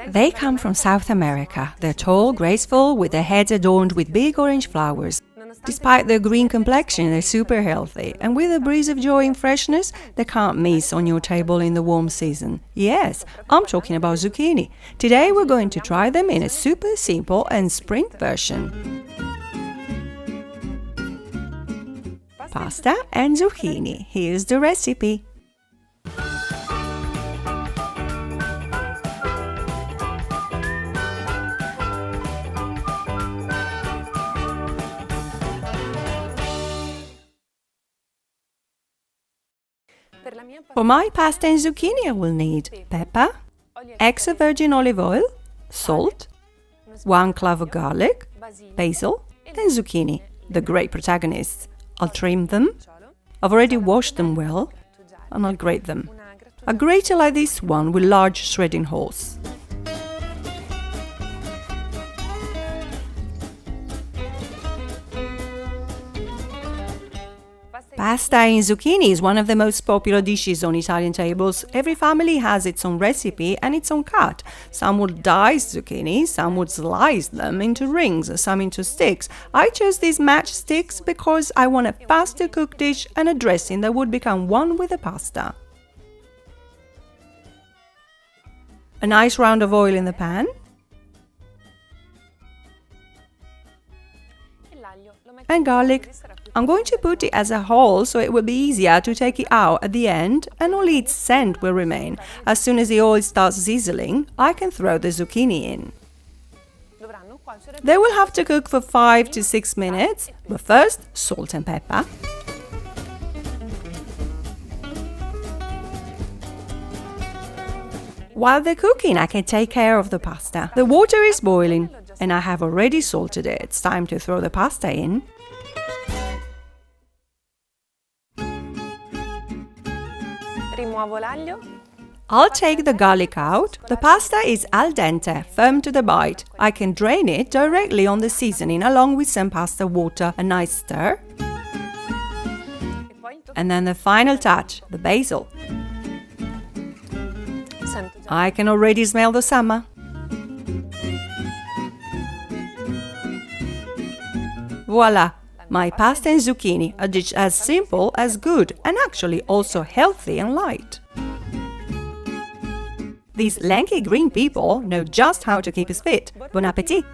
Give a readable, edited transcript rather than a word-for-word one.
They come from South America. They're tall, graceful, with their heads adorned with big orange flowers. Despite their green complexion, they're super healthy, and with a breeze of joy and freshness, they can't miss on your table in the warm season. Yes, I'm talking about zucchini. Today we're going to try them in a super simple and spring version. Pasta and zucchini. Here's the recipe. For my pasta and zucchini I will need pepper, extra virgin olive oil, salt, 1 clove of garlic, basil and zucchini, the great protagonists. I'll trim them. I've already washed them well and I'll grate them. A grater like this one with large shredding holes. Pasta in zucchini is one of the most popular dishes on Italian tables. Every family has its own recipe and its own cut. Some would dice zucchini, some would slice them into rings, some into sticks. I chose these matchsticks because I want a faster cooked dish and a dressing that would become one with the pasta. A nice round of oil in the pan. And garlic. I'm going to put it as a whole so it will be easier to take it out at the end and only its scent will remain. As soon as the oil starts sizzling, I can throw the zucchini in. They will have to cook for 5 to 6 minutes, but first salt and pepper. While they're cooking, I can take care of the pasta. The water is boiling and I have already salted it. It's time to throw the pasta in. I'll take the garlic out. The pasta is al dente, firm to the bite. I can drain it directly on the seasoning along with some pasta water, a nice stir. And then the final touch, the basil. I can already smell the summer. Voila! My pasta and zucchini, a dish as simple as good and actually also healthy and light. These lanky green people know just how to keep us fit. Bon appétit!